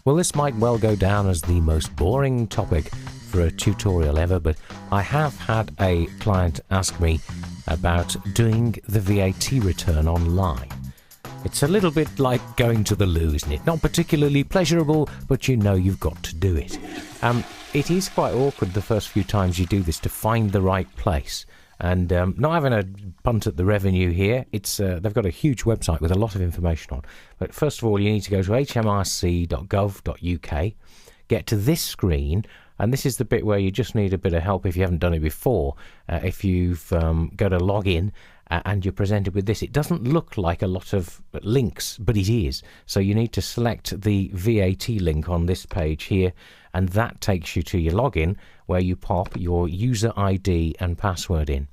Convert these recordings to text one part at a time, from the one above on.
Well, this might well go down as the most boring topic for a tutorial ever, but I have had a client ask me about doing the VAT return online. It's a little bit like going to the loo, isn't it? Not particularly pleasurable, but you know you've got to do it. It is quite awkward the first few times you do this to find the right place. And not having a punt at the revenue here, it's they've got a huge website with a lot of information on. But first of all, you need to go to hmrc.gov.uk, get to this screen, and this is the bit where you just need a bit of help if you haven't done it before. If you've got to log in and you're presented with this, it doesn't look like a lot of links, but it is. So you need to select the VAT link on this page here, and that takes you to your login, where you pop your user ID and password in.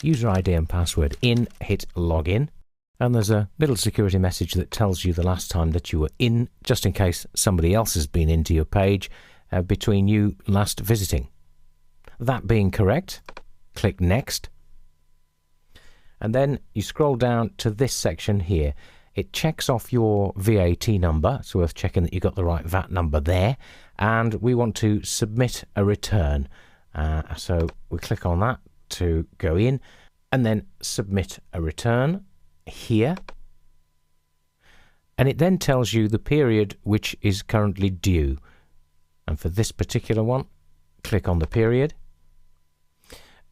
User ID and password in, hit login, and there's a little security message that tells you the last time that you were in, just in case somebody else has been into your page between you last visiting. That being correct, click Next, and then you scroll down to this section here. It checks off your VAT number. It's worth checking that you got the right VAT number there, and we want to submit a return. So we click on that to go in, and then submit a return here, and it then tells you the period which is currently due. And for this particular one, click on the period,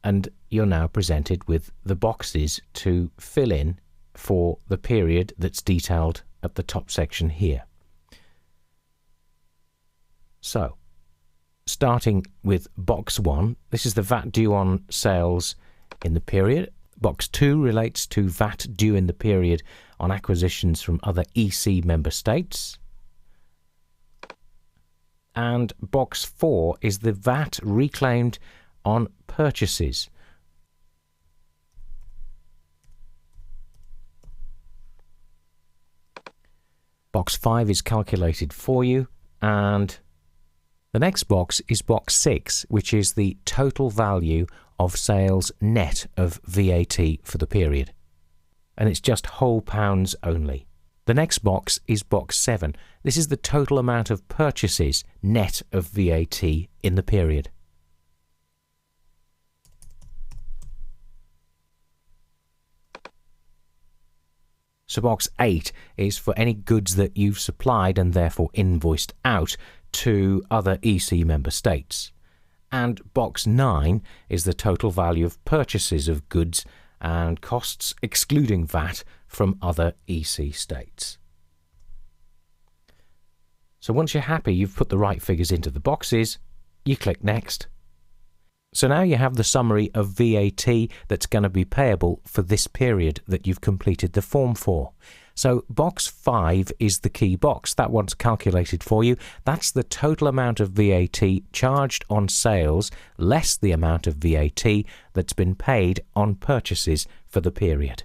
and you're now presented with the boxes to fill in for the period that's detailed at the top section here. So, starting with box 1, this is the VAT due on sales in the period. Box 2 relates to VAT due in the period on acquisitions from other EC member states. And box 4 is the VAT reclaimed on purchases. Box 5 is calculated for you, and the next box is box 6, which is the total value of sales net of VAT for the period. And it's just whole pounds only. The next box is box 7. This is the total amount of purchases net of VAT in the period. So box 8 is for any goods that you've supplied and therefore invoiced out to other EC member states. And box 9 is the total value of purchases of goods and costs excluding VAT from other EC states. So once you're happy you've put the right figures into the boxes, you click Next. So now you have the summary of VAT that's going to be payable for this period that you've completed the form for. So box 5 is the key box. That one's calculated for you. That's the total amount of VAT charged on sales less the amount of VAT that's been paid on purchases for the period.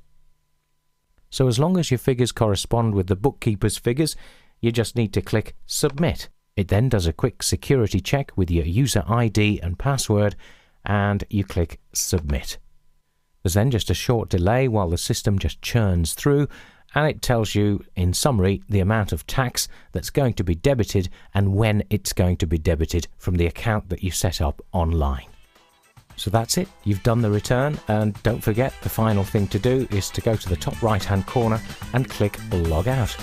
So as long as your figures correspond with the bookkeeper's figures, you just need to click Submit. It then does a quick security check with your user ID and password, and you click Submit. There's then just a short delay while the system just churns through, and it tells you, in summary, the amount of tax that's going to be debited and when it's going to be debited from the account that you set up online. So that's it, you've done the return, and don't forget the final thing to do is to go to the top right hand corner and click Log Out.